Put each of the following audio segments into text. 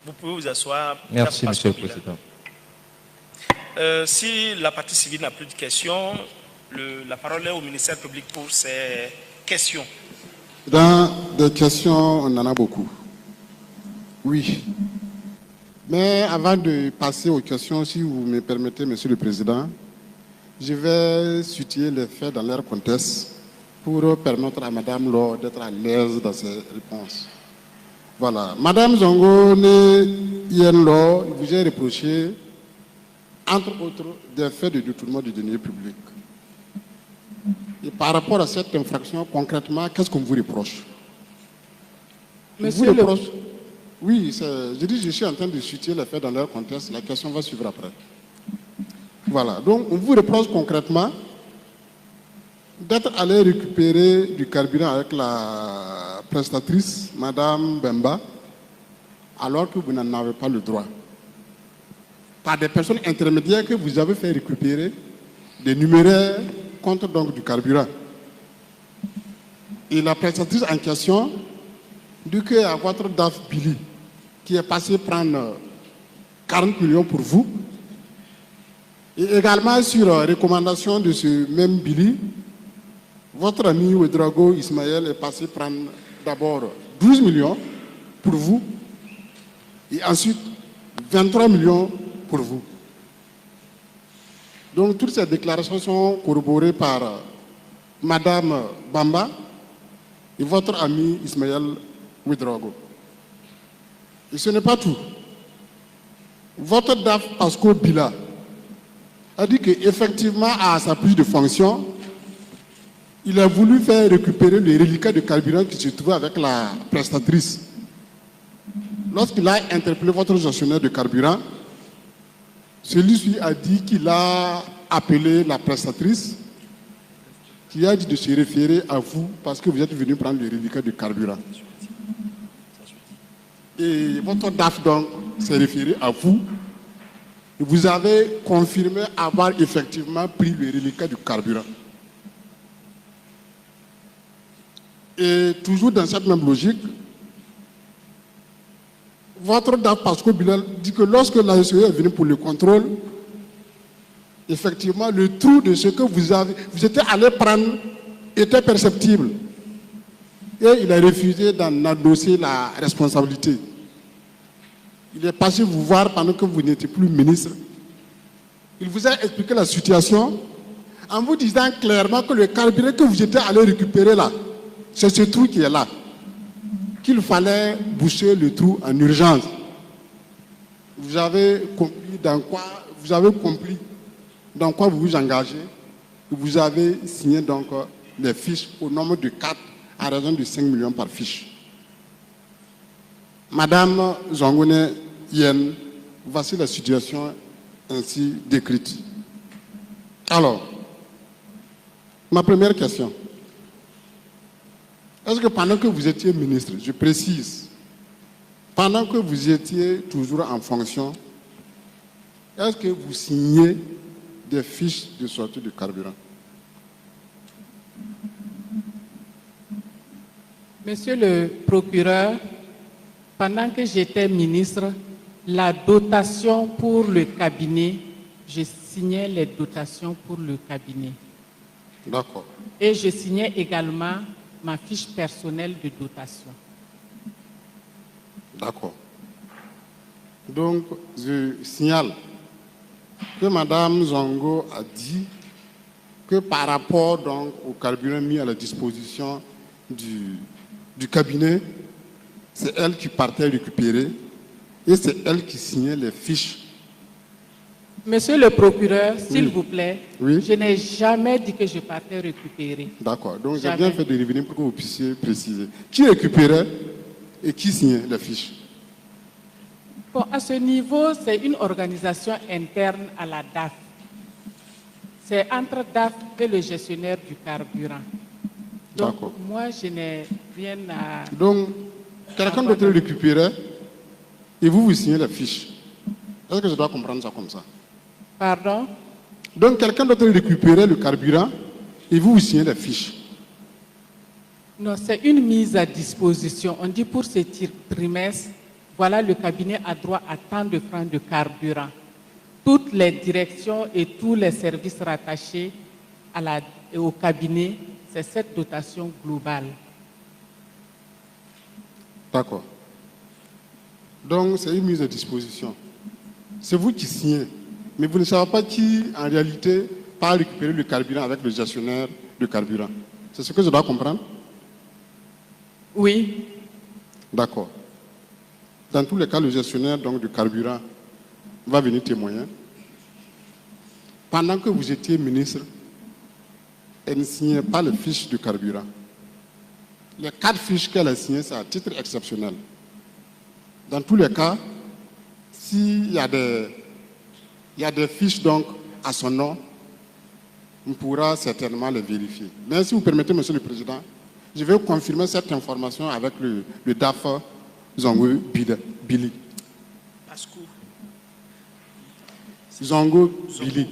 Vous pouvez vous asseoir. Merci, Monsieur le Président. Si la partie civile n'a plus de questions, la parole est au ministère public pour ses questions. Dans des questions, on en a beaucoup. Oui. Mais avant de passer aux questions, si vous me permettez, Monsieur le Président, je vais situer les faits dans leur contexte pour permettre à Madame Laure d'être à l'aise dans ses réponses. Voilà. Madame Zongone Yen Laure, vous avez reproché, entre autres, des faits de détournement du deniers public. Et par rapport à cette infraction, concrètement, qu'est-ce qu'on vous reproche? Monsieur le... Oui, je dis, je suis en train de situer les faits dans leur contexte. La question va suivre après. Voilà. Donc, on vous reproche concrètement d'être allé récupérer du carburant avec la prestatrice, Madame Bemba, alors que vous n'en avez pas le droit. Par des personnes intermédiaires que vous avez fait récupérer des numéraires contre donc du carburant. Et la prestatrice en question dit qu'à votre DAF Billy, qui est passé prendre 40 millions pour vous, et également sur recommandation de ce même Billy, votre ami Ouedraogo Ismaël est passé prendre d'abord 12 millions pour vous, et ensuite 23 millions pour vous. Donc toutes ces déclarations sont corroborées par Madame Bamba et votre ami Ismaël Ouedraogo. Et ce n'est pas tout. Votre DAF Pasco Bila a dit qu'effectivement, à sa prise de fonction, il a voulu faire récupérer les reliquats de carburant qui se trouvaient avec la prestatrice. Lorsqu'il a interpellé votre gestionnaire de carburant, celui-ci a dit qu'il a appelé la prestatrice, qui a dit de se référer à vous parce que vous êtes venu prendre les reliquats de carburant. Et votre DAF donc s'est référé à vous. Et vous avez confirmé avoir effectivement pris les reliquats du carburant. Et toujours dans cette même logique, votre DAF Pasco Bilal dit que lorsque la SOE est venue pour le contrôle, effectivement, le trou de ce que vous étiez allé prendre était perceptible. Et il a refusé d'en endosser la responsabilité. Il est passé vous voir pendant que vous n'étiez plus ministre. Il vous a expliqué la situation en vous disant clairement que le carburant que vous étiez allé récupérer là, c'est ce trou qui est là. Qu'il fallait boucher le trou en urgence. Vous avez compris dans quoi vous vous engagez. Vous avez signé donc les fiches au nombre de 4 à raison de 5 millions par fiche. Madame Zongone Yen, voici la situation ainsi décrite. Alors, ma première question. Est-ce que pendant que vous étiez ministre, je précise, pendant que vous étiez toujours en fonction, est-ce que vous signez des fiches de sortie de carburant? Monsieur le procureur, pendant que j'étais ministre, la dotation pour le cabinet, je signais les dotations pour le cabinet. D'accord. Et je signais également ma fiche personnelle de dotation. D'accord. Donc, je signale que Mme Zongo a dit que par rapport donc, au carburant mis à la disposition du cabinet, c'est elle qui partait récupérer et c'est elle qui signait les fiches. Monsieur le procureur, s'il vous plaît, oui. Je n'ai jamais dit que je partais récupérer. D'accord. Donc, j'ai bien fait de revenir pour que vous puissiez préciser. Qui récupérait et qui signait les fiches? Bon, à ce niveau, c'est une organisation interne à la DAF. C'est entre DAF et le gestionnaire du carburant. Donc, moi, je n'ai rien à... Donc, quelqu'un d'autre récupérait et vous signez la fiche. Est-ce que je dois comprendre ça comme ça? Pardon? Donc, quelqu'un d'autre récupérait le carburant et vous signez la fiche. Non, c'est une mise à disposition. On dit pour ce trimestre, voilà, le cabinet a droit à tant de francs de carburant. Toutes les directions et tous les services rattachés au cabinet, c'est cette dotation globale. D'accord. Donc, c'est une mise à disposition. C'est vous qui signez. Mais vous ne savez pas qui, en réalité, part récupérer le carburant avec le gestionnaire de carburant. C'est ce que je dois comprendre? Oui. D'accord. Dans tous les cas, le gestionnaire donc, du carburant va venir témoigner. Pendant que vous étiez ministre, elle ne signait pas les fiches de carburant. Les 4 fiches qu'elle a signées, c'est à titre exceptionnel. Dans tous les cas, s'il y a des fiches donc, à son nom, on pourra certainement les vérifier. Mais si vous permettez, Monsieur le Président, je vais confirmer cette information avec le DAF Zongo Billy. Zongo Billy.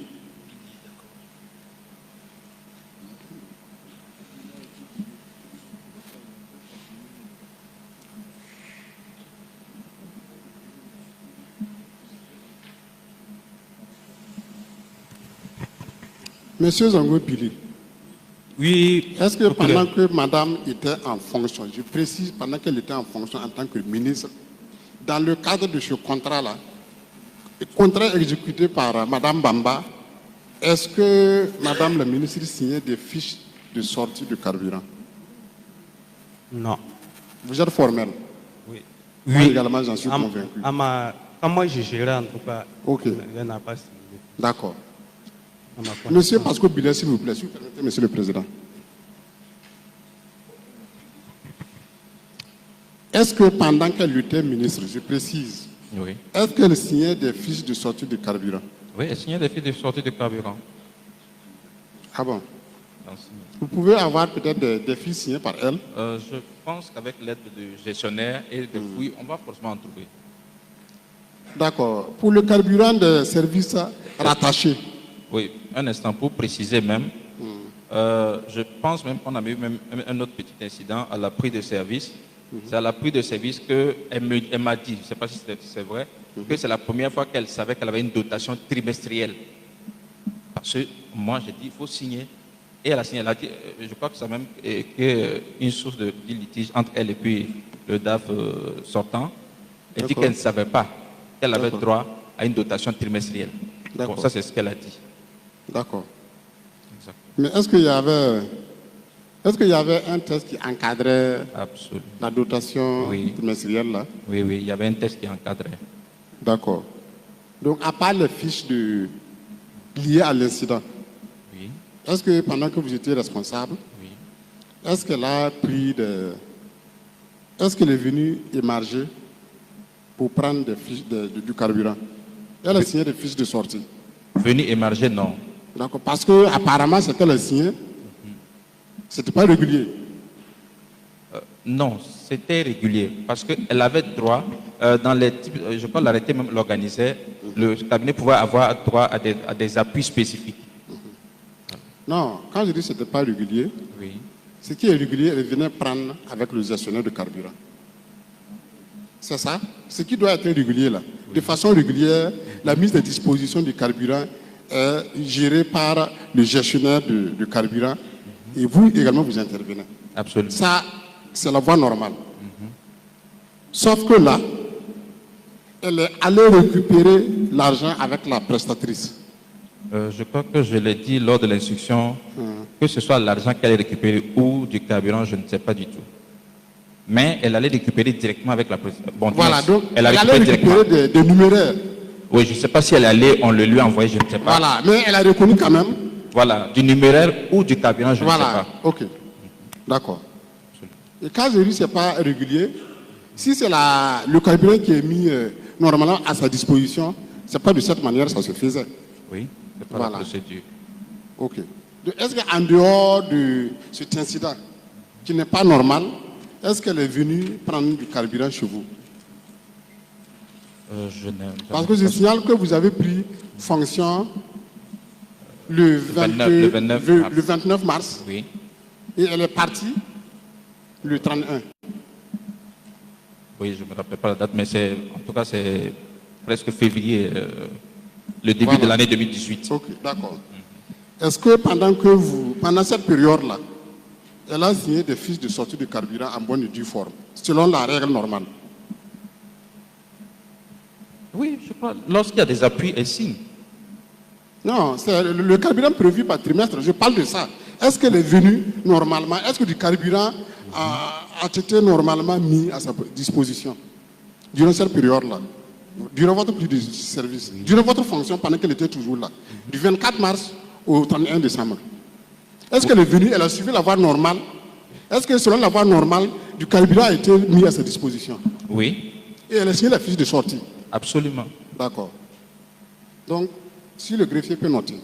Monsieur Zongo Billy. Oui. Est-ce que pendant que madame était en fonction, je précise pendant qu'elle était en fonction en tant que ministre, dans le cadre de ce contrat-là, contrat exécuté par madame Bamba, est-ce que madame la ministre signait des fiches de sortie de carburant? Non. Vous êtes formel? Oui. Moi également, j'en suis convaincu. Quand moi je gérais en tout cas, ok. Elle n'a pas signé. D'accord. Monsieur Pasco Billet, s'il vous plaît, si vous permettez, Monsieur le Président. Est-ce que pendant qu'elle était ministre, je précise, oui. Est-ce qu'elle signait des fiches de sortie de carburant? Oui, elle signait des fiches de sortie de carburant. Ah bon? Vous pouvez avoir peut-être des fiches signées par elle? Je pense qu'avec l'aide du gestionnaire et de fouilles, on va forcément en trouver. D'accord. Pour le carburant de services rattachés? Oui, un instant, pour préciser même, je pense même qu'on a eu même un autre petit incident à la prise de service. C'est à la prise de service qu'elle m'a dit, je ne sais pas si c'est vrai, que c'est la première fois qu'elle savait qu'elle avait une dotation trimestrielle. Parce que moi, j'ai dit, il faut signer. Et elle a signé, elle a dit, je crois que c'est même une source de litige entre elle et puis le DAF sortant. Elle dit qu'elle ne savait pas qu'elle avait droit à une dotation trimestrielle. Bon, ça, c'est ce qu'elle a dit. D'accord. Mais est-ce qu'il y avait un test qui encadrait la dotation trimestrielle là? Oui, oui, il y avait un test qui encadrait. D'accord. Donc, à part les fiches liées à l'incident, oui. Est-ce que pendant que vous étiez responsable, oui. Est-ce qu'elle a pris est-ce qu'elle est venue émarger pour prendre des fiches du carburant? Elle a signé des fiches de sortie. Venue émarger, non. D'accord. Parce que apparemment, ce qu'elle a signé, c'était pas régulier. Non, c'était régulier. Parce qu'elle avait droit, dans les types, je crois que l'arrêté même l'organisait, le cabinet pouvait avoir droit à des appuis spécifiques. Non, quand je dis que ce n'était pas régulier, oui. Ce qui est régulier, elle venait prendre avec le gestionnaire de carburant. C'est ça? Ce qui doit être régulier là. Oui. De façon régulière, la mise à disposition du carburant est gérée par le gestionnaire de carburant et vous également vous intervenez. Absolument. Ça, c'est la voie normale. Sauf que là, elle est allée récupérer l'argent avec la prestatrice. Je crois que je l'ai dit lors de l'instruction, que ce soit l'argent qu'elle ait récupéré ou du carburant, je ne sais pas du tout. Mais elle allait récupérer directement avec la prestatrice. Bon, voilà, donc elle allait récupérer des numéraires. Oui, je ne sais pas si elle allait, on le lui a envoyé, je ne sais pas. Voilà, mais elle a reconnu quand même. Voilà, du numéraire ou du carburant, je ne sais pas. Ok, d'accord. Et quand je dis que ce n'est pas régulier, si c'est le carburant qui est mis normalement à sa disposition, ce n'est pas de cette manière que ça se faisait. Oui, c'est pas la procédure. Ok. Est-ce qu'en dehors de cet incident, qui n'est pas normal, est-ce qu'elle est venue prendre du carburant chez vous? Parce que je signale que vous avez pris fonction le 29 mars. Oui. Et elle est partie le 31. Oui, je ne me rappelle pas la date, mais en tout cas, c'est presque février, le début Voilà. de l'année 2018. Ok, d'accord. Est-ce que pendant cette période-là, elle a signé des fiches de sortie de carburant en bonne et due forme, selon la règle normale? Oui, je crois. Lorsqu'il y a des appuis, elle signe. Non, c'est le carburant prévu par trimestre, je parle de ça. Est-ce qu'elle est venue normalement? Est-ce que du carburant a été normalement mis à sa disposition durant cette période-là, durant votre période de service, durant votre fonction pendant qu'elle était toujours là, du 24 mars au 31 décembre? Est-ce qu'elle est venue, elle a suivi la voie normale? Est-ce que selon la voie normale, du carburant a été mis à sa disposition? Oui, Et elle a signé la fiche de sortie? absolument. D'accord. Donc, si le greffier peut noter.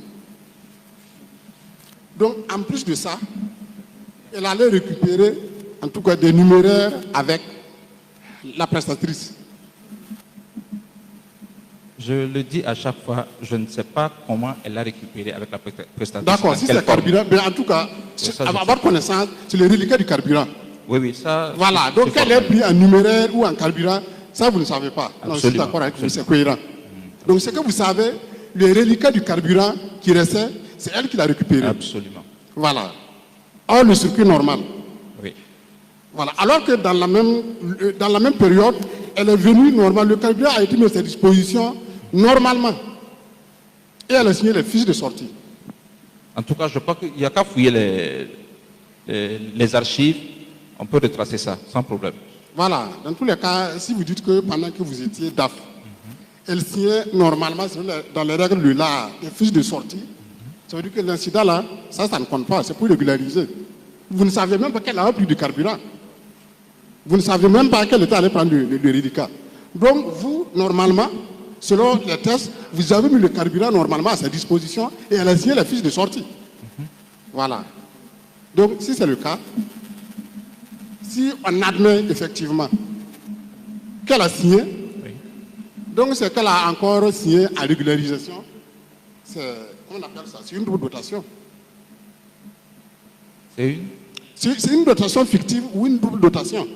Donc, en plus de ça, elle allait récupérer, en tout cas, des numéraires avec la prestatrice. Je le dis à chaque fois, je ne sais pas comment elle a récupéré avec la prestatrice. D'accord, si c'est le carburant, mais en tout cas, ça, à votre connaissance, c'est le reliquat du carburant. Oui, oui, ça... Voilà, c'est donc qu'elle est formel. pris en numéraire ou en carburant, ça vous ne savez pas. Non, je suis Absolument, d'accord avec vous, c'est absolument. cohérent. Donc ce que vous savez, le reliquat du carburant qui restait, c'est elle qui l'a récupéré. Absolument. Voilà. Or, le circuit normal. Oui. Voilà. Alors que dans la même période, elle est venue normalement, le carburant a été mis à sa disposition normalement. Et elle a signé les fiches de sortie. En tout cas, je crois qu'il n'y a qu'à fouiller les archives, on peut retracer ça, sans problème. Voilà. Dans tous les cas, si vous dites que pendant que vous étiez DAF, elle signait normalement, dans les règles de l'art, les fiches de sortie, ça veut dire que l'incident là, ça ne compte pas, c'est pour régulariser. Vous ne savez même pas qu'elle a pris du carburant. Vous ne savez même pas qu'elle était allée prendre le reliquat. Donc vous, normalement, selon les tests, vous avez mis le carburant normalement à sa disposition et elle a signé la fiche de sortie. Voilà. Donc si c'est le cas, si on admet effectivement qu'elle a signé, Oui. donc c'est qu'elle a encore signé en régularisation, comment on appelle ça? C'est une double dotation. C'est une... C'est une dotation fictive ou une double dotation?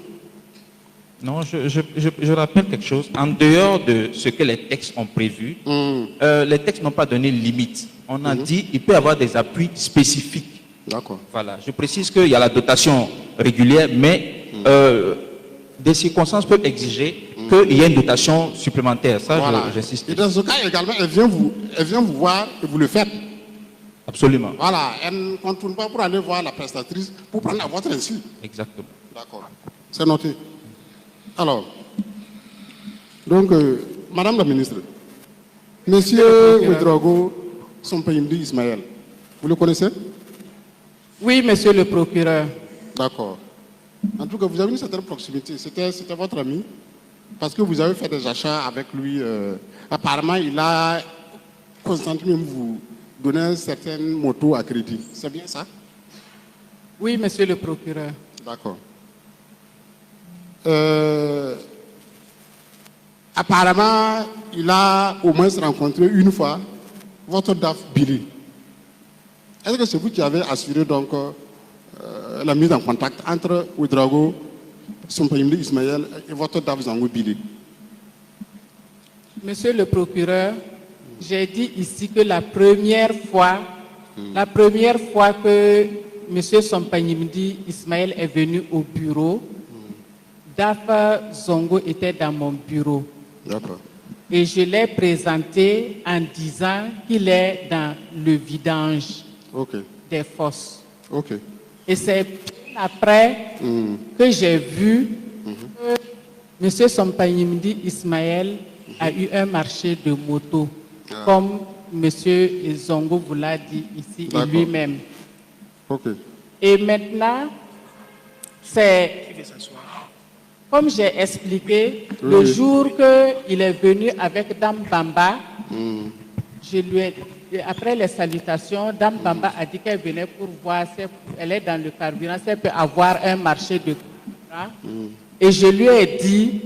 Non, je rappelle quelque chose. En dehors de ce que les textes ont prévu, les textes n'ont pas donné limite. On a dit qu'il peut y avoir des appuis spécifiques. D'accord. Voilà. Je précise qu'il y a la dotation régulière, mais des circonstances peuvent exiger qu'il y ait une dotation supplémentaire. Ça, Voilà. j'insiste. Et dans ce cas également, elle vient vous voir et vous le faites. Absolument. Voilà. Elle ne contourne pas pour aller voir la prestatrice pour prendre à votre insu. Exactement. D'accord. C'est noté. Alors, donc, Madame la ministre, Monsieur Ouedraogo Sompayimdi Ismaël, vous le connaissez? Oui, monsieur le procureur. D'accord. En tout cas, vous avez une certaine proximité. C'était votre ami, parce que vous avez fait des achats avec lui. Apparemment, il a constantement vous donné certaines motos à crédit. C'est bien ça? Oui, monsieur le procureur. D'accord. Apparemment, il a au moins rencontré une fois votre DAF Billy. Est-ce que c'est vous qui avez assuré donc la mise en contact entre Ouedraogo Sompayimdi Ismaël et votre DAF Zango Billy? Monsieur le procureur, j'ai dit ici que la première fois que monsieur Sompayimdi Ismaël est venu au bureau, Dafa Zongo était dans mon bureau. D'accord. Et je l'ai présenté en disant qu'il est dans le vidange Ok. des fosses. Ok. Et c'est après que j'ai vu que M. Sompayimdi Ismaël a eu un marché de moto, comme M. Zongo vous l'a dit ici et D'accord. lui-même. Ok. Et maintenant, c'est... Comme j'ai expliqué, le jour qu'il est venu avec Dame Bamba, je lui ai, après les salutations, Dame Bamba a dit qu'elle venait pour voir si elle est dans le carburant, si elle peut avoir un marché de carburant. Et je lui ai dit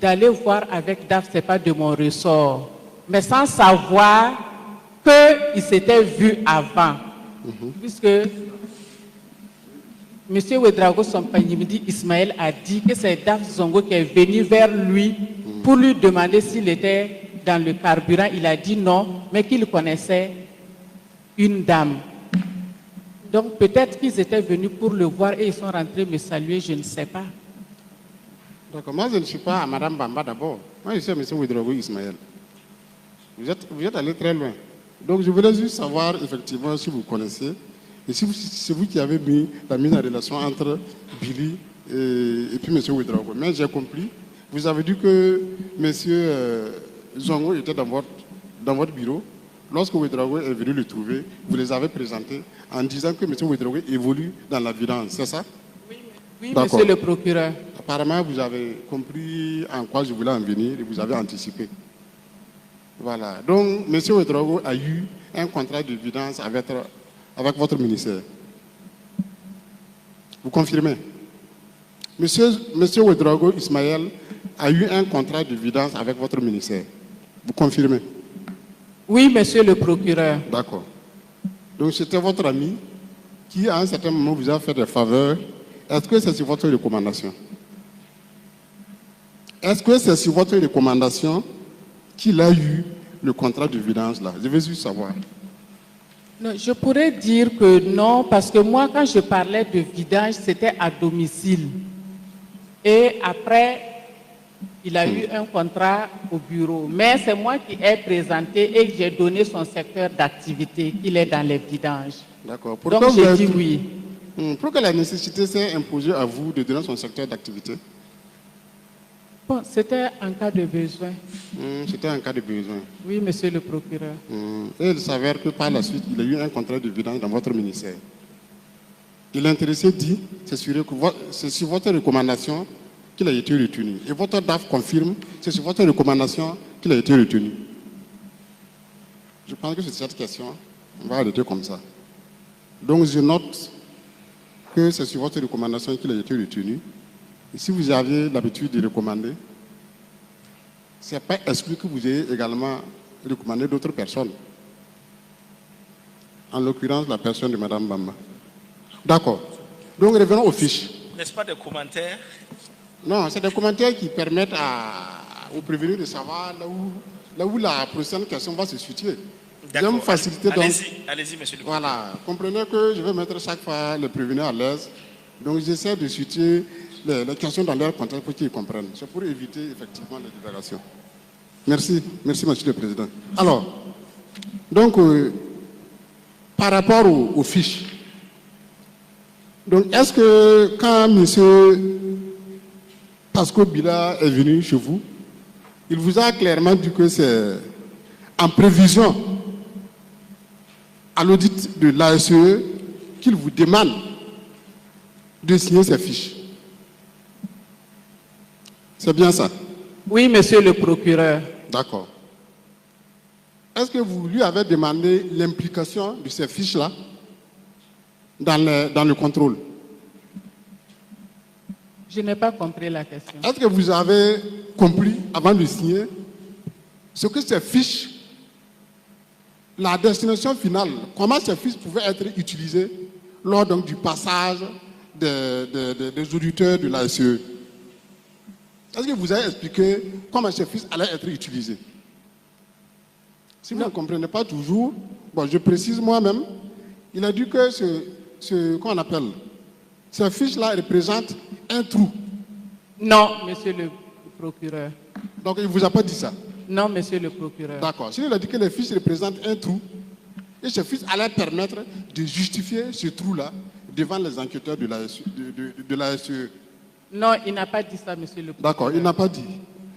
d'aller voir avec DAF, ce n'est pas de mon ressort. Mais sans savoir qu'il s'était vu avant. Puisque Monsieur Ouedraogo Sompagny Ismaël a dit que c'est Daf Zongo qui est venu vers lui pour lui demander s'il était dans le carburant. Il a dit non, mais qu'il connaissait une dame. Donc peut-être qu'ils étaient venus pour le voir et ils sont rentrés me saluer, je ne sais pas. D'accord, moi je ne suis pas à Madame Bamba d'abord. Moi je suis à M. Ouedraogo Ismaël. Vous êtes allé très loin. Donc je voulais juste savoir effectivement si vous connaissez et si c'est vous qui avez mis la mise en relation entre Billy et puis M. Ouedraogo. Mais j'ai compris, vous avez dit que M. Zongo était dans votre bureau. Lorsque Ouedraogo est venu le trouver, vous les avez présentés en disant que M. Ouedraogo évolue dans la violence, c'est ça? Oui, monsieur le procureur. Apparemment, vous avez compris en quoi je voulais en venir et vous avez anticipé. Voilà. Donc, M. Ouedraogo a eu un contrat de vidance avec votre ministère. Vous confirmez? Monsieur Ouedraogo Ismaël a eu un contrat de vidance avec votre ministère. Vous confirmez? Oui, monsieur le procureur. D'accord. Donc, c'était votre ami qui, à un certain moment, vous a fait des faveurs. Est-ce que c'est sur votre recommandation? Est-ce que c'est sur votre recommandation qu'il a eu le contrat de vidance là? Je veux juste savoir. Non, je pourrais dire que non, parce que moi, quand je parlais de vidange, c'était à domicile. Et après, il a eu un contrat au bureau. Mais c'est moi qui ai présenté et que j'ai donné son secteur d'activité, qu'il est dans les vidanges. D'accord. Donc j'ai dit oui. Pourquoi la nécessité s'est imposée à vous de donner son secteur d'activité? Bon, c'était un cas de besoin. C'était un cas de besoin. Oui, monsieur le procureur. Et il s'avère que par la suite, il a eu un contrat de vidange dans votre ministère. Et l'intéressé dit, c'est sur votre recommandation qu'il a été retenu. Et votre DAF confirme, c'est sur votre recommandation qu'il a été retenu. Je pense que c'est cette question, on va arrêter comme ça. Donc je note que c'est sur votre recommandation qu'il a été retenu. Et si vous avez l'habitude de recommander, ce n'est pas exclu que vous ayez également recommandé d'autres personnes. En l'occurrence, la personne de Mme Bamba. D'accord. Donc revenons aux fiches. N'est-ce pas des commentaires? Non, c'est des commentaires qui permettent aux prévenus de savoir là où la prochaine question va se situer. J'aime faciliter donc. Allez-y, monsieur le président. Voilà. Comprenez que je vais mettre chaque fois les prévenus à l'aise. Donc j'essaie de situer les questions dans leur contexte pour qu'ils comprennent. C'est pour éviter effectivement les divagations. Merci. Merci, monsieur le président. Alors, donc, par rapport aux fiches, donc est-ce que quand monsieur Pasco Bila est venu chez vous, il vous a clairement dit que c'est en prévision à l'audit de l'ASE qu'il vous demande de signer ces fiches? C'est bien ça? Oui, monsieur le procureur. D'accord. Est-ce que vous lui avez demandé l'implication de ces fiches-là dans le contrôle? Je n'ai pas compris la question. Est-ce que vous avez compris, avant de signer, ce que ces fiches, la destination finale, comment ces fiches pouvaient être utilisées lors donc, du passage des auditeurs de la SE? Est-ce que vous avez expliqué comment ces fiches allaient être utilisées? Si vous ne comprenez pas toujours, bon, je précise moi-même, il a dit que qu'on appelle, ces fiches-là représentent un trou. Non, monsieur le procureur. Donc il ne vous a pas dit ça? Non, monsieur le procureur. D'accord. Sinon, il a dit que les fiches représentent un trou et ces fiches allaient permettre de justifier ce trou-là devant les enquêteurs de la SE. Non, il n'a pas dit ça, monsieur le procureur. D'accord, il n'a pas dit.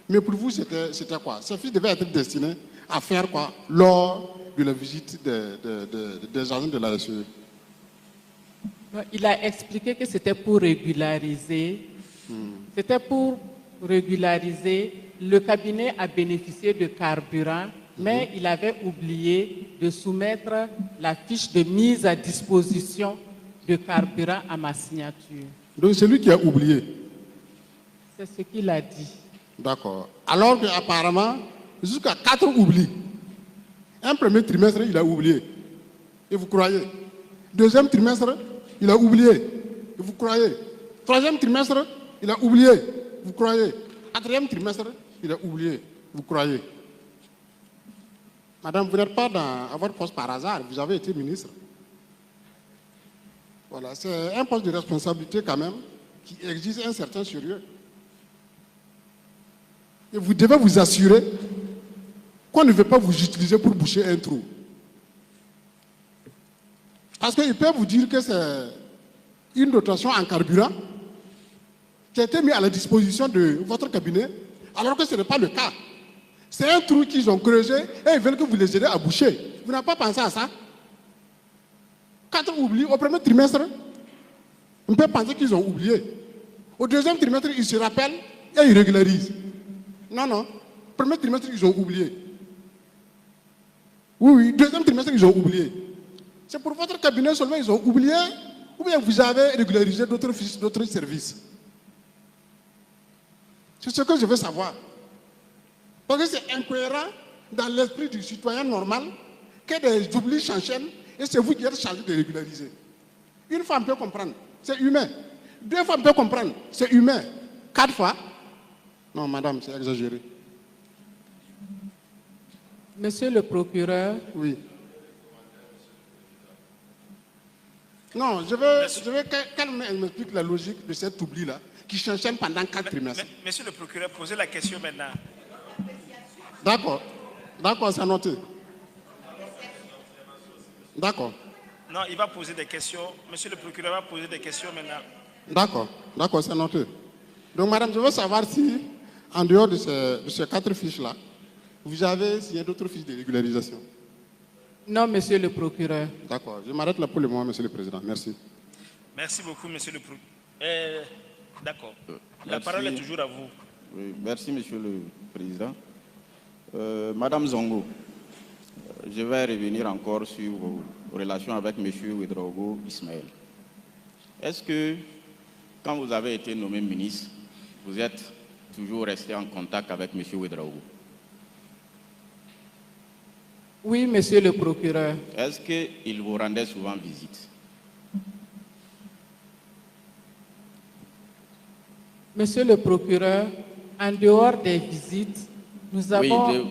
Mais pour vous, c'était quoi? Ces fiches devaient être destinées à faire quoi lors de la visite des agents de la SE? Non, il a expliqué que c'était pour régulariser. C'était pour régulariser. Le cabinet a bénéficié de carburant, mais il avait oublié de soumettre la fiche de mise à disposition de carburant à ma signature. Donc c'est lui qui a oublié? C'est ce qu'il a dit. D'accord. Alors qu'apparemment, jusqu'à 4 oublis. Un premier trimestre, il a oublié. Et vous croyez? Deuxième trimestre, il a oublié. Et vous croyez? Troisième trimestre, il a oublié. Vous croyez? Quatrième trimestre, il a oublié. Vous croyez? Madame, vous n'êtes pas à votre poste par hasard. Vous avez été ministre. Voilà, c'est un poste de responsabilité quand même qui exige un certain sérieux. Et vous devez vous assurer qu'on ne veut pas vous utiliser pour boucher un trou. Parce qu'ils peuvent vous dire que c'est une dotation en carburant qui a été mise à la disposition de votre cabinet, alors que ce n'est pas le cas. C'est un trou qu'ils ont creusé et ils veulent que vous les aidez à boucher. Vous n'avez pas pensé à ça? Quand on oublie, au premier trimestre, on peut penser qu'ils ont oublié. Au deuxième trimestre, ils se rappellent et ils régularisent. Non, non. Premier trimestre, ils ont oublié. Oui, oui. Deuxième trimestre, ils ont oublié. C'est pour votre cabinet seulement, ils ont oublié, ou bien vous avez régularisé d'autres services. C'est ce que je veux savoir. Parce que c'est incohérent dans l'esprit du citoyen normal que des oublis s'enchaînent et c'est vous qui êtes chargé de régulariser. Une femme peut comprendre, c'est humain. Deux femmes peuvent comprendre, c'est humain. 4 fois, non, madame, c'est exagéré. Monsieur le procureur. Oui. Non, je veux qu'elle m'explique la logique de cet oubli-là, qui s'enchaîne pendant 4 trimestres. Monsieur le procureur, posez la question maintenant. D'accord. D'accord, c'est noté. D'accord. Non, il va poser des questions. Monsieur le procureur va poser des questions maintenant. D'accord. D'accord, c'est noté. Donc, madame, je veux savoir si, en dehors de ces 4 fiches-là, vous avez signé d'autres fiches de régularisation. Non, monsieur le procureur. D'accord. Je m'arrête là pour le moment, monsieur le président. Merci. Merci beaucoup, monsieur le procureur. D'accord. La parole est toujours à vous. Oui, merci, monsieur le président. Madame Zongo, je vais revenir encore sur vos relations avec monsieur Ouedraogo Ismaël. Est-ce que, quand vous avez été nommé ministre, vous êtes toujours resté en contact avec monsieur Ouedraogo? Oui, monsieur le procureur. Est-ce qu'il vous rendait souvent visite? Monsieur le procureur, en dehors des visites, nous avons... Oui,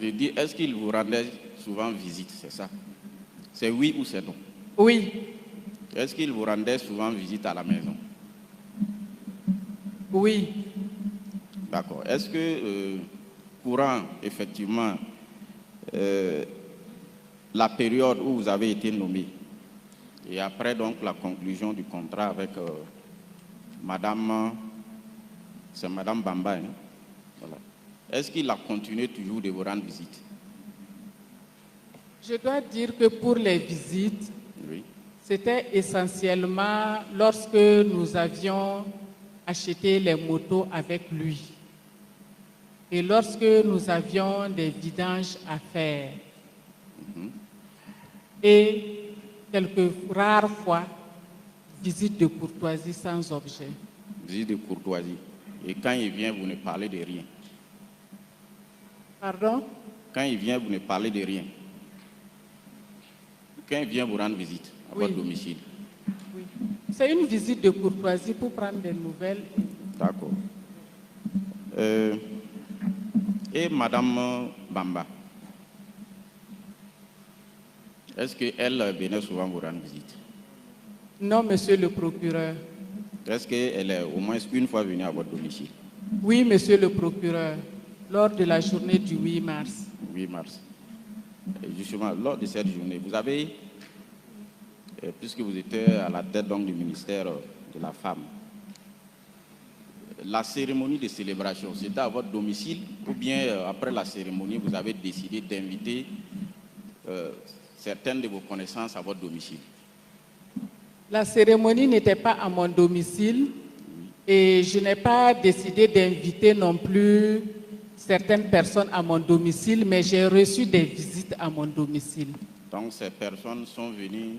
je dis, est-ce qu'il vous rendait souvent visite, c'est ça? C'est oui ou c'est non? Oui. Est-ce qu'il vous rendait souvent visite à la maison? Oui. D'accord. Est-ce que, courant, effectivement, la période où vous avez été nommé, et après donc la conclusion du contrat avec c'est Madame Bamba, hein? Voilà. Est-ce qu'il a continué toujours de vous rendre visite? Je dois dire que pour les visites, oui, c'était essentiellement lorsque nous avions acheté les motos avec lui et lorsque nous avions des vidanges à faire. Et quelques rares fois, visite de courtoisie sans objet. Visite de courtoisie. Et quand il vient, vous ne parlez de rien. Pardon? Quand il vient, vous ne parlez de rien. Quand il vient vous rendre visite à votre domicile. Oui. C'est une visite de courtoisie pour prendre des nouvelles. D'accord. Et Madame Bamba, est-ce qu'elle venait souvent vous rendre visite? Non, monsieur le procureur. Est-ce qu'elle est au moins une fois venue à votre domicile? Oui, monsieur le procureur, lors de la journée du 8 mars. 8 mars. Et justement, lors de cette journée, vous avez, puisque vous étiez à la tête donc, du ministère de la Femme, la cérémonie de célébration, c'était à votre domicile ou bien après la cérémonie, vous avez décidé d'inviter certaines de vos connaissances à votre domicile? La cérémonie n'était pas à mon domicile et je n'ai pas décidé d'inviter non plus certaines personnes à mon domicile, mais j'ai reçu des visites à mon domicile. Donc ces personnes sont venues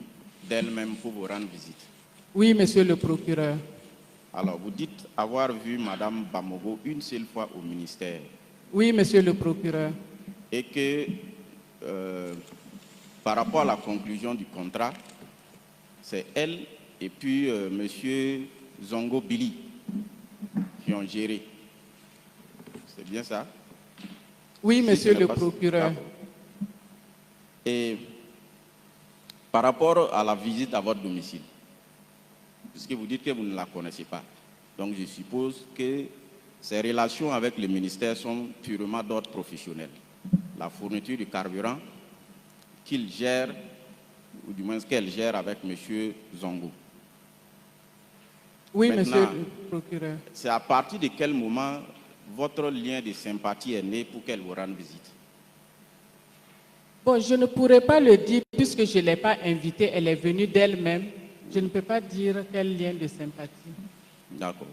d'elles-mêmes pour vous rendre visite? Oui, monsieur le procureur. Alors, vous dites avoir vu Madame Bamogo une seule fois au ministère? Oui, monsieur le procureur. Et que, par rapport à la conclusion du contrat, c'est elle et puis M. Zongo Billy qui ont géré. C'est bien ça? Oui, Si monsieur ce n'est le pas- procureur. D'accord. Et par rapport à la visite à votre domicile, puisque vous dites que vous ne la connaissez pas, donc je suppose que ces relations avec le ministère sont purement d'ordre professionnel. La fourniture du carburant qu'il gère, ou du moins qu'elle gère avec M. Zongo. Oui, Maintenant, monsieur le procureur. c'est à partir de quel moment votre lien de sympathie est né pour qu'elle vous rende visite? Bon, je ne pourrais pas le dire puisque je ne l'ai pas invitée, elle est venue d'elle-même. Je ne peux pas dire quel lien de sympathie. D'accord.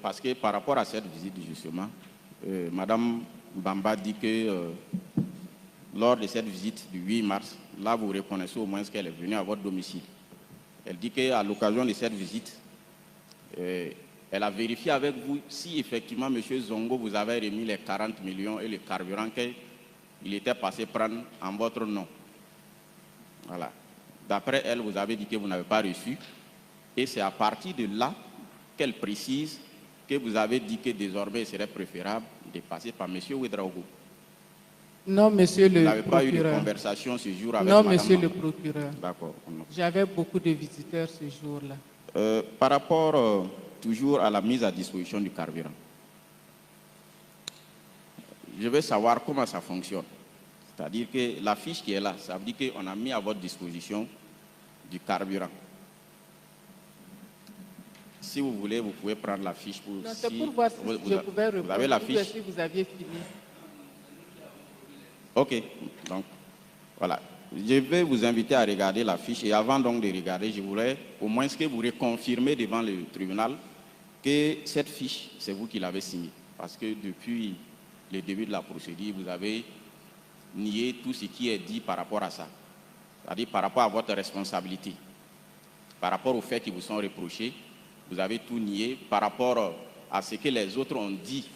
Parce que par rapport à cette visite, justement, Madame Bamba dit que lors de cette visite du 8 mars, là, vous reconnaissez au moins qu'elle est venue à votre domicile. Elle dit qu'à l'occasion de cette visite, elle a vérifié avec vous si effectivement M. Zongo vous avait remis les 40 millions et le carburant qu'il était passé prendre en votre nom. Voilà. D'après elle, vous avez dit que vous n'avez pas reçu. Et c'est à partir de là qu'elle précise que vous avez dit que désormais il serait préférable de passer par M. Ouedraogo. Non, monsieur Vous le n'avez pas eu de procureur. conversation ce jour avec Non, Madame monsieur le Bamba. procureur. D'accord. Non. J'avais beaucoup de visiteurs ce jour-là. Par rapport toujours à la mise à disposition du carburant, je veux savoir comment ça fonctionne. C'est-à-dire que la fiche qui est là, ça veut dire qu'on a mis à votre disposition du carburant. Si vous voulez, vous pouvez prendre la fiche pour... Non, c'est pour voir si je pouvais répondre. Vous avez la ou fiche? si vous aviez fini. Ok, donc voilà. Je vais vous inviter à regarder la fiche et avant donc de regarder, je voudrais au moins que vous reconfirmez devant le tribunal que cette fiche, c'est vous qui l'avez signée. Parce que depuis le début de la procédure, vous avez nié tout ce qui est dit par rapport à ça. C'est-à-dire par rapport à votre responsabilité, par rapport aux faits qui vous sont reprochés, vous avez tout nié. Par rapport à ce que les autres ont dit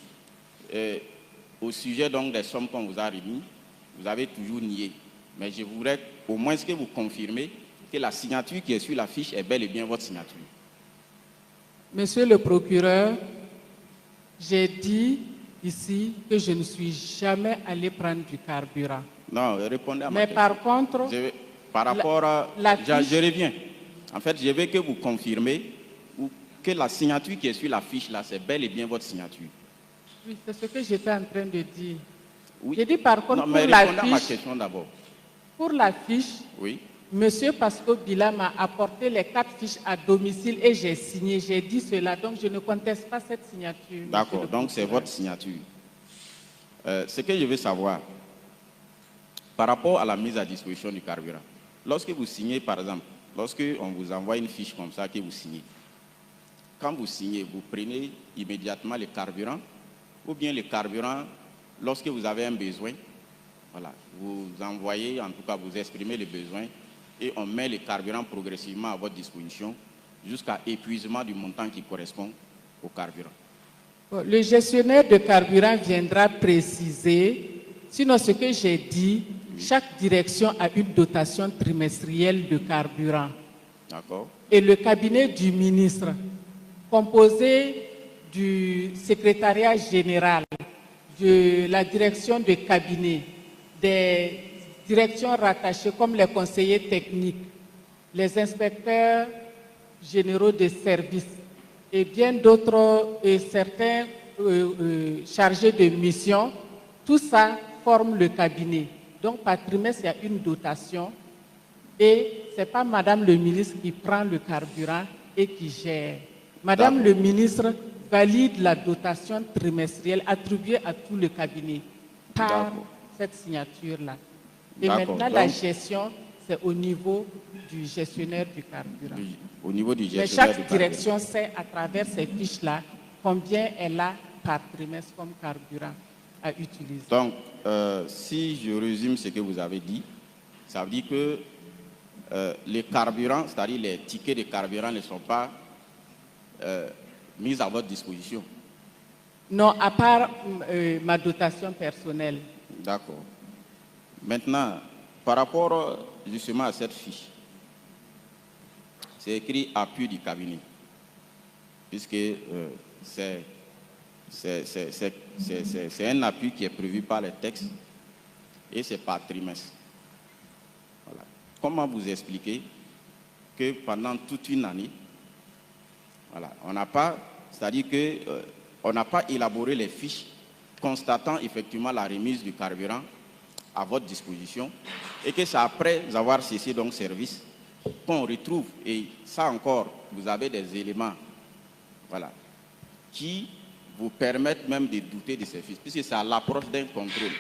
au sujet donc des sommes qu'on vous a remis, vous avez toujours nié. Mais je voudrais au moins que vous confirmez que la signature qui est sur la fiche est bel et bien votre signature. Monsieur le procureur, j'ai dit ici que je ne suis jamais allé prendre du carburant. Non, répondez à ma Mais question. par contre, Par rapport à... la je fiche- reviens. En fait, je veux que vous confirmez que la signature qui est sur la fiche là, c'est bel et bien votre signature. oui, c'est ce que j'étais en train de dire. Oui. J'ai dit par contre, Non, mais pour la répondez à ma fiche, question d'abord. pour la fiche, Oui. Monsieur Pasco Bila m'a apporté les 4 fiches à domicile et j'ai signé. J'ai dit cela, donc je ne conteste pas cette signature. D'accord, monsieur le donc c'est procureur. votre signature. Ce que je veux savoir, par rapport à la mise à disposition du carburant, lorsque vous signez, par exemple, lorsque on vous envoie une fiche comme ça que vous signez, quand vous signez, vous prenez immédiatement le carburant, ou bien le carburant, lorsque vous avez un besoin, voilà, vous envoyez, en tout cas vous exprimez le besoin, et on met le carburant progressivement à votre disposition jusqu'à épuisement du montant qui correspond au carburant. Bon, le gestionnaire de carburant viendra préciser, sinon ce que j'ai dit, chaque direction a une dotation trimestrielle de carburant. D'accord? Et le cabinet du ministre, composé du secrétariat général, de la direction de cabinet, des directions rattachées comme les conseillers techniques, les inspecteurs généraux de services et bien d'autres, et certains chargés de mission, tout ça forme le cabinet. Donc par trimestre, il y a une dotation et ce n'est pas Madame le ministre qui prend le carburant et qui gère. Madame le ministre valide la dotation trimestrielle attribuée à tout le cabinet par cette signature-là. Et D'accord. maintenant, la Donc, gestion, c'est au niveau du gestionnaire du carburant. Au niveau du Mais gestionnaire du chaque carburant. direction sait, à travers ces fiches-là, combien elle a par trimestre comme carburant à utiliser. Donc, si je résume ce que vous avez dit, ça veut dire que les carburants, c'est-à-dire les tickets de carburant ne sont pas mis à votre disposition. Non, à part ma dotation personnelle. D'accord. Maintenant, par rapport justement à cette fiche, c'est écrit appui du cabinet, puisque c'est un appui qui est prévu par les textes et c'est par trimestre. Voilà. Comment vous expliquer que pendant toute une année, voilà, on n'a pas, c'est-à-dire que on n'a pas élaboré les fiches constatant effectivement la remise du carburant à votre disposition et que c'est après avoir cessé donc service qu'on retrouve, et ça encore, vous avez des éléments, voilà, qui vous permettent même de douter de ces fiches, puisque c'est à l'approche d'un contrôle.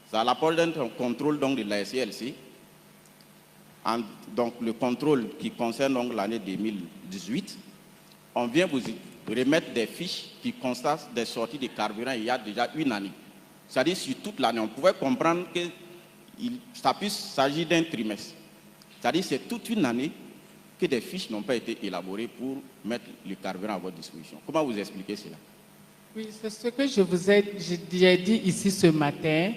C'est à l'approche d'un contrôle donc de la SCLC, donc le contrôle qui concerne donc l'année 2018, on vient vous remettre des fiches qui constatent des sorties de carburant il y a déjà une année. C'est-à-dire sur toute l'année, on pouvait comprendre que ça puisse s'agir d'un trimestre. C'est-à-dire c'est toute une année que des fiches n'ont pas été élaborées pour mettre le carburant à votre disposition. Comment vous expliquez cela? Oui, c'est ce que j'ai dit ici ce matin.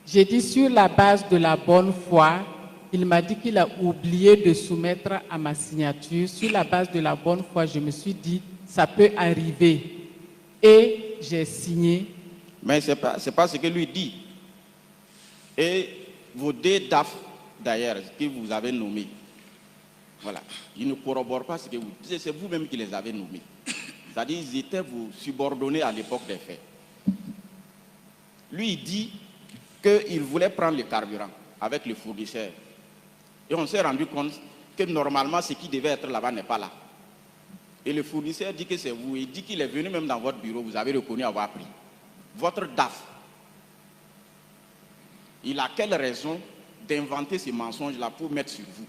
J'ai dit sur la base de la bonne foi, il m'a dit qu'il a oublié de soumettre à ma signature. Sur la base de la bonne foi, je me suis dit, ça peut arriver. Et j'ai signé. Mais ce n'est pas ce que lui dit. Et vos deux DAF, d'ailleurs, que vous avez nommés, voilà, ils ne corroborent pas ce que vous dites. C'est vous-même qui les avez nommés. C'est-à-dire qu'ils étaient vous subordonnés à l'époque des faits. Lui, il dit qu'il voulait prendre le carburant avec le fournisseur. Et on s'est rendu compte que normalement, ce qui devait être là-bas n'est pas là. Et le fournisseur dit que c'est vous. Il dit qu'il est venu même dans votre bureau. Vous avez reconnu avoir pris. Votre DAF, il a quelle raison d'inventer ces mensonges-là pour mettre sur vous?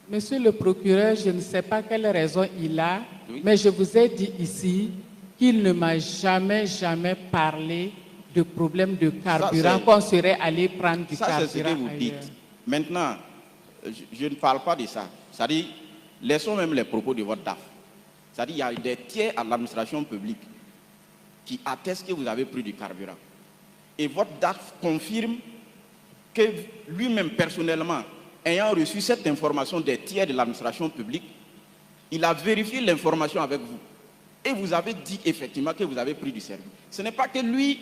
Monsieur le procureur, je ne sais pas quelle raison il a, oui, mais je vous ai dit ici qu'il ne m'a jamais parlé de problème de carburant, qu'on serait allé prendre du carburant. Ça, c'est ce que vous dites. Maintenant, je ne parle pas de ça. C'est-à-dire, laissons même les propos de votre DAF. C'est-à-dire, il y a des tiers à l'administration publique qui attestent que vous avez pris du carburant. Et votre DAF confirme que lui-même, personnellement, ayant reçu cette information des tiers de l'administration publique, il a vérifié l'information avec vous. Et vous avez dit effectivement que vous avez pris du service. Ce n'est pas que lui,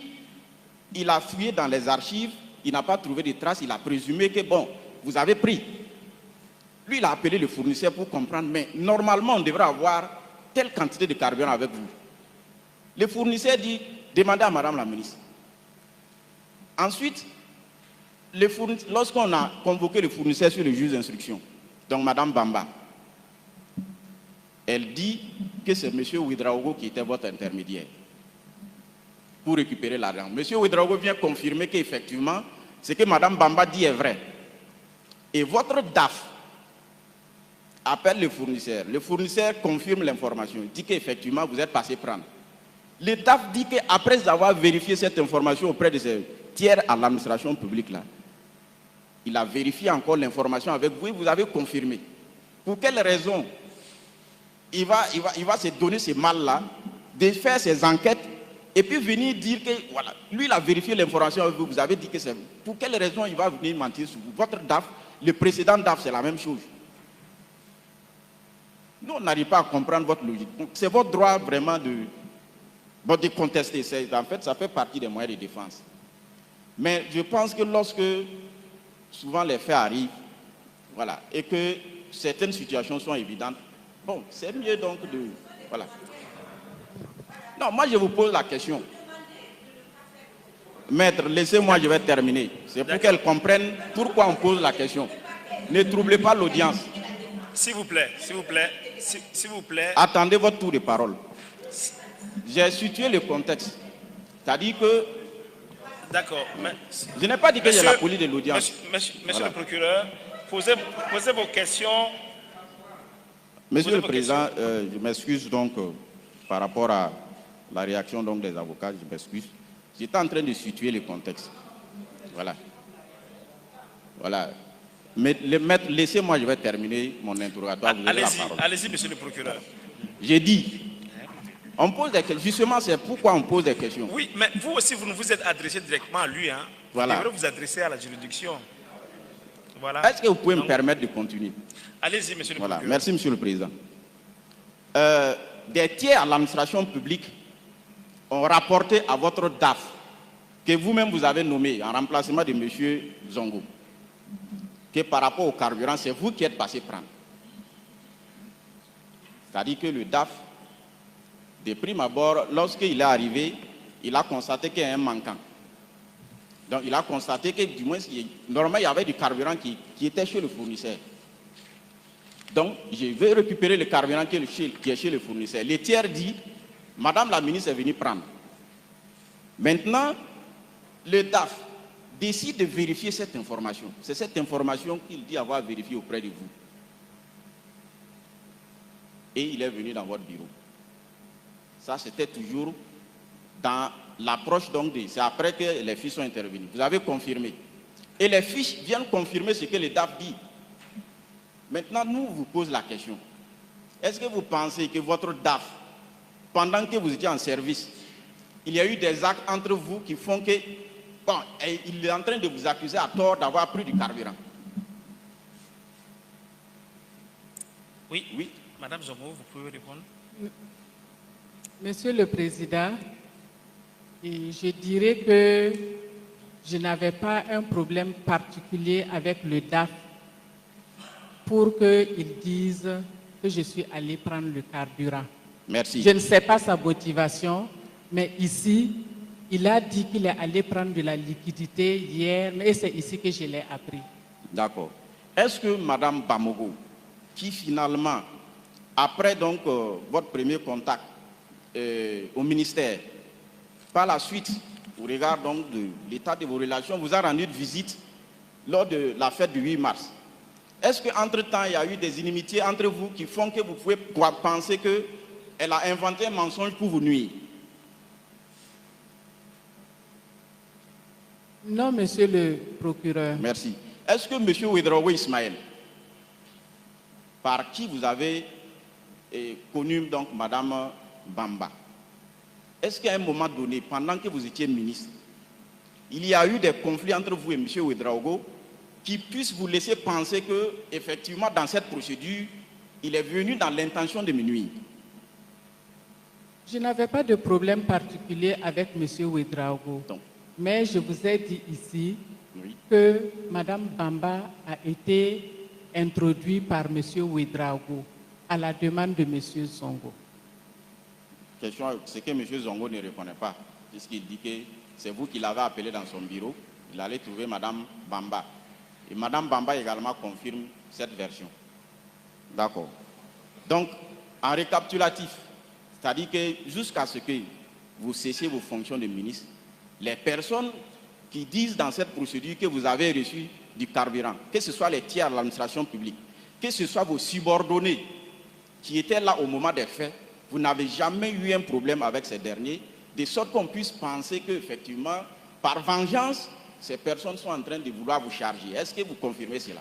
il a fouillé dans les archives, il n'a pas trouvé de traces, il a présumé que bon, vous avez pris. Lui, il a appelé le fournisseur pour comprendre, mais normalement, on devrait avoir telle quantité de carburant avec vous. Le fournisseur dit, demandez à Madame la ministre. Ensuite, lorsqu'on a convoqué le fournisseur sur le juge d'instruction, donc Madame Bamba, elle dit que c'est M. Ouedraogo qui était votre intermédiaire pour récupérer l'argent. M. Ouedraogo vient confirmer qu'effectivement, ce que Mme Bamba dit est vrai. Et votre DAF appelle le fournisseur confirme l'information, dit qu'effectivement vous êtes passé prendre. Le DAF dit qu'après avoir vérifié cette information auprès de ces tiers à l'administration publique là, il a vérifié encore l'information avec vous et vous avez confirmé. Pour quelle raison il va se donner ce mal-là de faire ses enquêtes et puis venir dire que, voilà, lui il a vérifié l'information avec vous, vous avez dit que c'est... Pour quelle raison il va venir mentir sur vous? Votre DAF, le précédent DAF, c'est la même chose. Nous, on n'arrive pas à comprendre votre logique. C'est votre droit vraiment de contester. En fait, ça fait partie des moyens de défense. Mais je pense que lorsque souvent les faits arrivent, voilà, et que certaines situations sont évidentes, bon, c'est mieux donc de... Voilà. Non, moi je vous pose la question. Maître, laissez-moi, je vais terminer. C'est pour qu'elle comprenne pourquoi on pose la question. Ne troublez pas l'audience. S'il vous plaît, s'il vous plaît, s'il vous plaît. Attendez votre tour de parole. J'ai situé le contexte. C'est-à-dire que... D'accord. Je n'ai pas dit que j'ai la police de l'audience. Monsieur voilà. Le procureur, posez vos questions. Monsieur le Président, je m'excuse donc par rapport à la réaction donc des avocats, je m'excuse. J'étais en train de situer le contexte. Voilà. Voilà. Mais maître, laissez-moi, je vais terminer mon interrogatoire. Allez-y, monsieur le procureur. J'ai dit, on pose des questions. Justement, c'est pourquoi on pose des questions. Oui, mais vous aussi, vous ne vous êtes adressé directement à lui. Hein. Voilà. Vous devrez vous adresser à la juridiction. Voilà. Est-ce que vous pouvez me permettre de continuer? Allez-y, monsieur le Voilà, procureur. merci, monsieur le président. Des tiers à l'administration publique ont rapporté à votre DAF, que vous-même vous avez nommé en remplacement de monsieur Zongo, que par rapport au carburant, c'est vous qui êtes passé prendre. C'est-à-dire que le DAF, de prime abord, lorsqu'il est arrivé, il a constaté qu'il y a un manquant. Donc il a constaté que du moins, normalement, il y avait du carburant qui était chez le fournisseur. Donc je vais récupérer le carburant qui est chez le fournisseur. Le tiers dit, madame la ministre est venue prendre. Maintenant, le DAF décide de vérifier cette information. C'est cette information qu'il dit avoir vérifiée auprès de vous. Et il est venu dans votre bureau. Ça, c'était toujours dans l'approche donc c'est après que les fiches sont intervenues. Vous avez confirmé. Et les fiches viennent confirmer ce que le DAF dit. Maintenant, nous vous posons la question. Est-ce que vous pensez que votre DAF, pendant que vous étiez en service, il y a eu des actes entre vous qui font que, bon, il est en train de vous accuser à tort d'avoir pris du carburant? Oui, oui. Madame Zongo, vous pouvez répondre. Monsieur le Président, je dirais que je n'avais pas un problème particulier avec le DAF pour qu'ils disent que je suis allé prendre le carburant. Merci. Je ne sais pas sa motivation, mais ici, il a dit qu'il est allé prendre de la liquidité hier, et c'est ici que je l'ai appris. D'accord. Est-ce que Madame Bamogo, qui finalement, après donc votre premier contact au ministère, par la suite, au regard donc de l'état de vos relations, vous a rendu visite lors de la fête du 8 mars. Est-ce qu'entre-temps, il y a eu des inimitiés entre vous qui font que vous pouvez penser qu'elle a inventé un mensonge pour vous nuire? Non, monsieur le procureur. Merci. Est-ce que monsieur Ouedraogo Ismaël, par qui vous avez connu donc Madame Bamba, est-ce qu'à un moment donné, pendant que vous étiez ministre, il y a eu des conflits entre vous et M. Ouedraogo qui puissent vous laisser penser que, effectivement, dans cette procédure, il est venu dans l'intention de me nuire? Je n'avais pas de problème particulier avec M. Ouedraogo. Mais je vous ai dit ici que Mme Bamba a été introduite par M. Ouedraogo à la demande de M. Zongo. Question, c'est que M. Zongo ne reconnaît pas, puisqu'il dit que c'est vous qui l'avez appelé dans son bureau, il allait trouver Mme Bamba. Et Mme Bamba également confirme cette version. D'accord. Donc, en récapitulatif, c'est-à-dire que jusqu'à ce que vous cessiez vos fonctions de ministre, les personnes qui disent dans cette procédure que vous avez reçu du carburant, que ce soit les tiers de l'administration publique, que ce soit vos subordonnés qui étaient là au moment des faits, vous n'avez jamais eu un problème avec ces derniers, de sorte qu'on puisse penser qu'effectivement, par vengeance, ces personnes sont en train de vouloir vous charger. Est-ce que vous confirmez cela?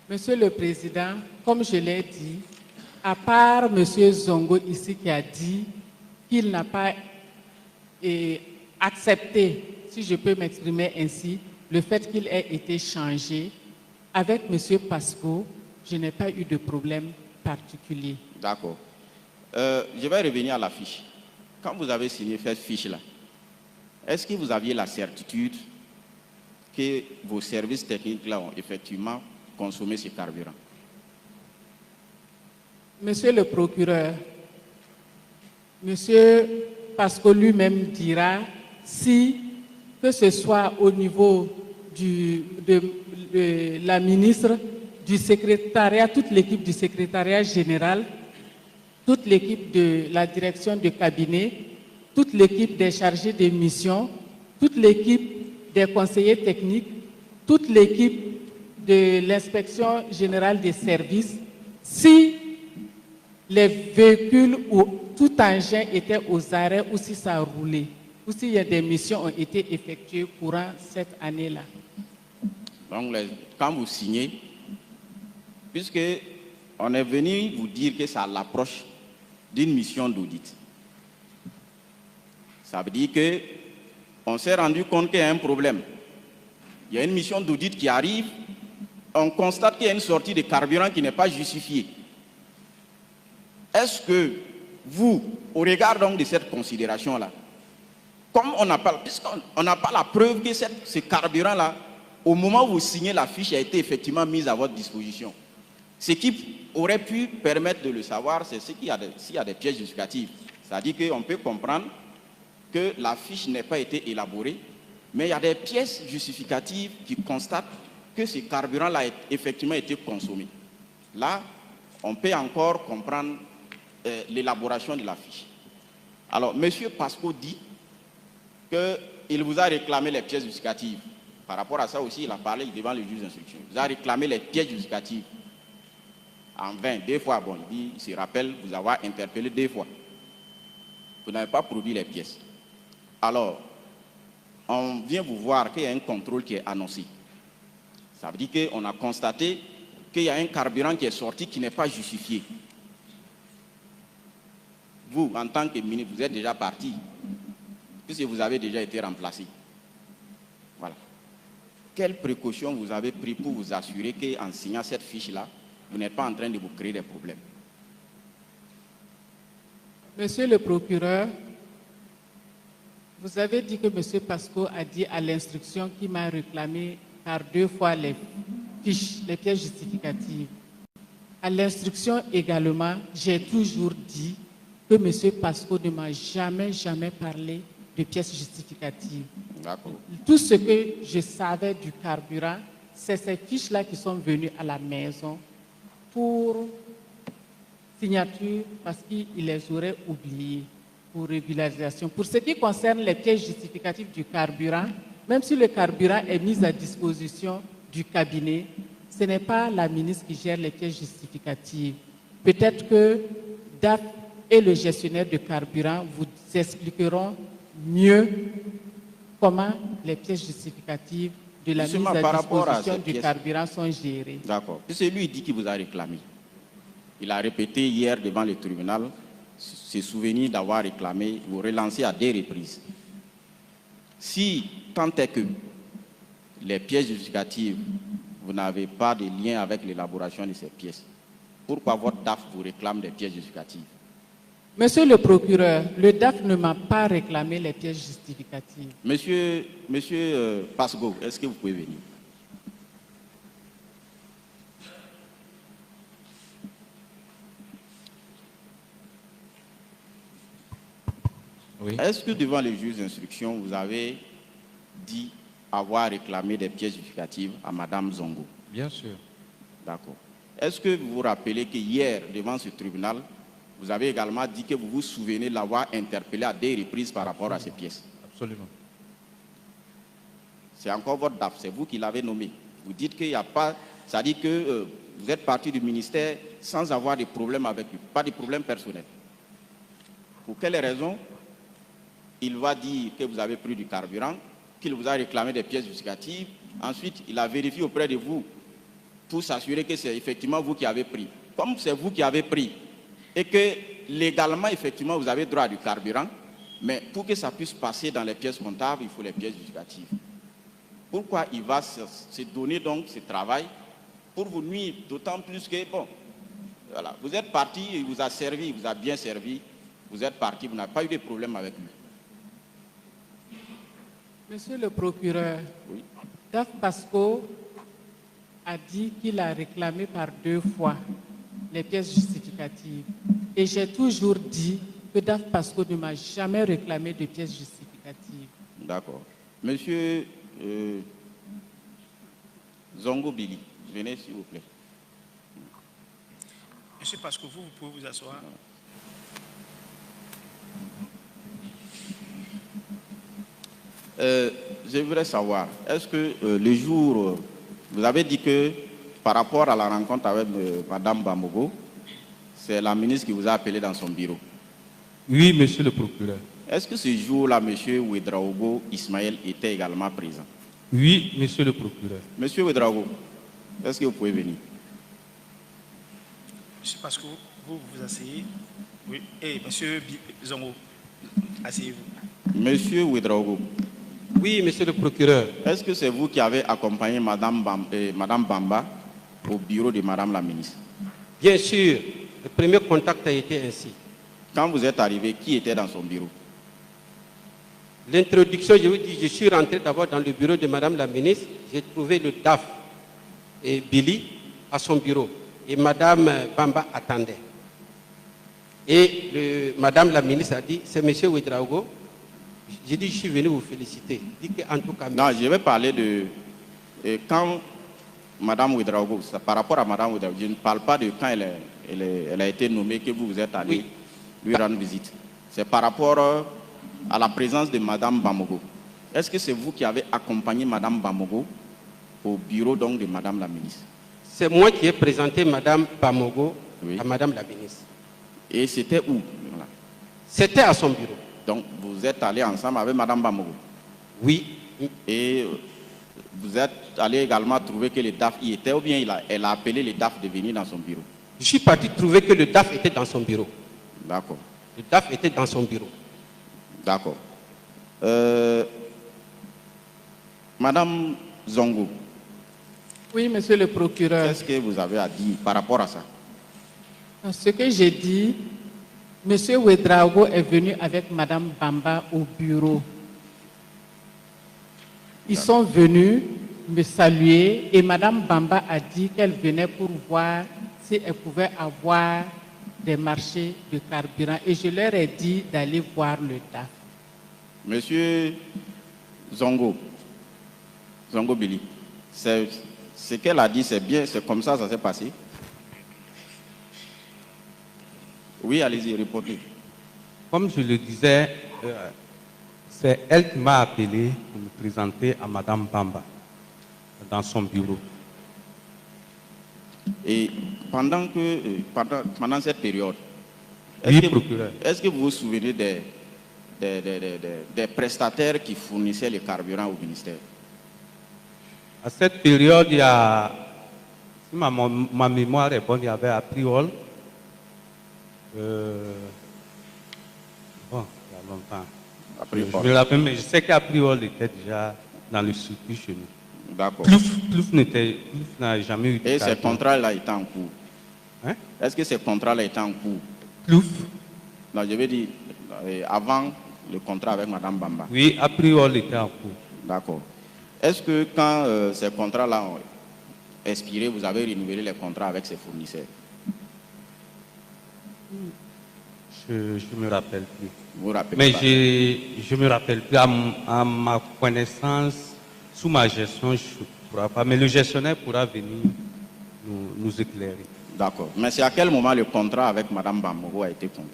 Monsieur le Président, comme je l'ai dit, à part M. Zongo ici qui a dit qu'il n'a pas accepté, si je peux m'exprimer ainsi, le fait qu'il ait été changé, avec M. Pasco, je n'ai pas eu de problème particulier. D'accord. Je vais revenir à la fiche. Quand vous avez signé cette fiche-là, est-ce que vous aviez la certitude que vos services techniques-là ont effectivement consommé ce carburant? Monsieur le procureur, Monsieur Pasco lui-même dira si, que ce soit au niveau de la ministre, du secrétariat, toute l'équipe du secrétariat général, toute l'équipe de la direction de cabinet, toute l'équipe des chargés de mission, toute l'équipe des conseillers techniques, toute l'équipe de l'inspection générale des services, si les véhicules ou tout engin était aux arrêts ou si ça roulait, ou s'il y a des missions ont été effectuées courant cette année-là. Donc, quand vous signez, puisque on est venu vous dire que c'est à l'approche d'une mission d'audit, ça veut dire que on s'est rendu compte qu'il y a un problème. Il y a une mission d'audit qui arrive, on constate qu'il y a une sortie de carburant qui n'est pas justifiée. Est-ce que vous, au regard donc de cette considération-là, comme puisqu'on n'a pas la preuve que ce carburant-là, au moment où vous signez la fiche, a été effectivement mise à votre disposition, ce qui aurait pu permettre de le savoir, c'est s'il y a des pièces justificatives. C'est-à-dire qu'on peut comprendre que la fiche n'ait pas été élaborée, mais il y a des pièces justificatives qui constatent que ce carburant-là a effectivement été consommé. Là, on peut encore comprendre l'élaboration de la fiche. Alors, M. Pasco dit qu'il vous a réclamé les pièces justificatives. Par rapport à ça aussi, il a parlé devant le juge d'instruction. Il vous a réclamé les pièces justificatives. En vain, 2 fois. Bon, il se rappelle vous avoir interpellé 2 fois. Vous n'avez pas produit les pièces. Alors, on vient vous voir qu'il y a un contrôle qui est annoncé. Ça veut dire qu'on a constaté qu'il y a un carburant qui est sorti qui n'est pas justifié. Vous, en tant que ministre, vous êtes déjà parti, puisque vous avez déjà été remplacé. Voilà. Quelles précautions vous avez prises pour vous assurer qu'en signant cette fiche-là, vous n'êtes pas en train de vous créer des problèmes? Monsieur le procureur, vous avez dit que M. Pasco a dit à l'instruction qu'il m'a réclamé par 2 fois les fiches, les pièces justificatives. À l'instruction également, j'ai toujours dit que M. Pasco ne m'a jamais parlé de pièces justificatives. Tout ce que je savais du carburant, c'est ces fiches-là qui sont venues à la maison pour signature parce qu'il les aurait oubliées pour régularisation. Pour ce qui concerne les pièces justificatives du carburant, même si le carburant est mis à disposition du cabinet, ce n'est pas la ministre qui gère les pièces justificatives. Peut-être que DAF et le gestionnaire de carburant vous expliqueront mieux comment les pièces justificatives de la mise à disposition du carburant sont gérées. D'accord. C'est lui qui dit qu'il vous a réclamé. Il a répété hier devant le tribunal ses souvenirs d'avoir réclamé, vous relancez à 2 reprises. Si tant est que les pièces justificatives, vous n'avez pas de lien avec l'élaboration de ces pièces, pourquoi votre DAF vous réclame des pièces justificatives? Monsieur le procureur, le DAF ne m'a pas réclamé les pièces justificatives. Monsieur Pasco, est-ce que vous pouvez venir? Oui. Est-ce que devant les juges d'instruction, vous avez dit avoir réclamé des pièces justificatives à Mme Zongo? Bien sûr. D'accord. Est-ce que vous vous rappelez que hier, devant ce tribunal, vous avez également dit que vous vous souvenez de l'avoir interpellé à 2 reprises par rapport à ces pièces? Absolument. C'est encore votre DAF, c'est vous qui l'avez nommé. Vous dites qu'il n'y a pas... Ça dit que vous êtes parti du ministère sans avoir de problème avec lui, pas de problème personnel. Pour quelle raison il va dire que vous avez pris du carburant, qu'il vous a réclamé des pièces justificatives, ensuite il a vérifié auprès de vous pour s'assurer que c'est effectivement vous qui avez pris. Comme c'est vous qui avez pris et que légalement, effectivement, vous avez droit à du carburant, mais pour que ça puisse passer dans les pièces comptables, il faut les pièces justificatives. Pourquoi il va se donner donc ce travail pour vous nuire, d'autant plus que, bon, voilà, vous êtes parti, il vous a servi, il vous a bien servi, vous êtes parti, vous n'avez pas eu de problème avec lui. Monsieur le procureur, oui. DAF Pasco a dit qu'il a réclamé par 2 fois les pièces justificatives. Et j'ai toujours dit que DAF Pasco ne m'a jamais réclamé de pièces justificatives. D'accord. Monsieur Zongo Billy, venez s'il vous plaît. Monsieur Pasco, vous pouvez vous asseoir. Je voudrais savoir, est-ce que le jour, vous avez dit que par rapport à la rencontre avec Mme Bambogo, c'est la ministre qui vous a appelé dans son bureau? Oui, monsieur le procureur. Est-ce que ce jour-là, M. Ouedraogo Ismaël était également présent? Oui, monsieur le procureur. Monsieur Ouedraogo, est-ce que vous pouvez venir? Monsieur Pasco, vous vous asseyez. Oui. Et monsieur Zongo, asseyez-vous. Monsieur Ouedraogo, Oui, monsieur le procureur. Est-ce que c'est vous qui avez accompagné Madame Bamba au bureau de Madame la ministre? Bien sûr, le premier contact a été ainsi. Quand vous êtes arrivé, qui était dans son bureau? L'introduction, je vous dis, je suis rentré d'abord dans le bureau de Madame la ministre. J'ai trouvé le DAF et Billy à son bureau. Et Madame Bamba attendait. Et Madame la ministre a dit, c'est Monsieur Ouedraogo. J'ai dit, je suis venu vous féliciter. Dit qu'en tout cas, non, je vais parler de quand Madame Ouedraogo, par rapport à Madame Ouedraogo, je ne parle pas de quand elle a été nommée, que vous êtes allé lui rendre visite. C'est par rapport à la présence de Madame Bamogo. Est-ce que c'est vous qui avez accompagné Madame Bamogo au bureau donc de Madame la ministre? C'est moi qui ai présenté Madame Bamogo à Madame la ministre. Et c'était où? Voilà. C'était à son bureau. Donc vous êtes allé ensemble avec Madame Bamogo? Oui. Et vous êtes allé également trouver que le DAF y était, ou bien elle a appelé le DAF de venir dans son bureau? Je suis parti trouver que le DAF était dans son bureau. D'accord. Le DAF était dans son bureau. D'accord. Madame Zongo. Oui, monsieur le procureur. Qu'est-ce que vous avez à dire par rapport à ça? Ce que j'ai dit, monsieur Ouedraogo est venu avec Madame Bamba au bureau. Ils sont venus me saluer et Madame Bamba a dit qu'elle venait pour voir si elle pouvait avoir des marchés de carburant. Et je leur ai dit d'aller voir le DAF. Monsieur Zongo Billy, ce qu'elle a dit, c'est bien, c'est comme ça s'est passé? Oui, allez-y, répondez. Comme je le disais, c'est elle qui m'a appelé pour me présenter à Madame Bamba dans son bureau. Et pendant cette période, est-ce que vous vous souvenez des prestataires qui fournissaient le carburant au ministère? À cette période, il y a, si ma mémoire est bonne, il y avait Apriol. Bon, il y a longtemps. Je me rappelle, mais je sais qu'Apriol était déjà dans le circuit chez nous. D'accord. Plouf n'a jamais eu de Et carburant. ces contrats-là étaient en cours? Hein? Est-ce que ces contrats-là étaient en cours? Plouf? Non, je veux dire, avant le contrat avec Madame Bamba. Oui, Apriol était en cours. D'accord. Est-ce que quand ces contrats-là ont expiré, vous avez renouvelé les contrats avec ces fournisseurs? Je ne me rappelle plus. Vous rappelez Mais pas? je me rappelle plus. À ma connaissance, sous ma gestion, je ne pourrais pas. Mais le gestionnaire pourra venir nous éclairer. D'accord. Mais c'est à quel moment le contrat avec Mme Bamogo a été conclu?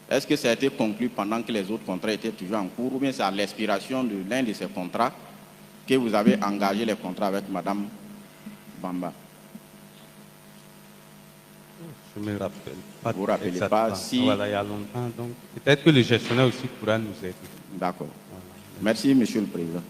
Est-ce que ça a été conclu pendant que les autres contrats étaient toujours en cours, ou bien c'est à l'expiration de l'un de ces contrats que vous avez engagé les contrats avec Mme Bamba? Je ne me rappelle pas. Vous ne rappelez exactement. pas si... Voilà, il y a longtemps. Donc, peut-être que le gestionnaire aussi pourra nous aider. D'accord. Voilà. Merci, Monsieur le Président.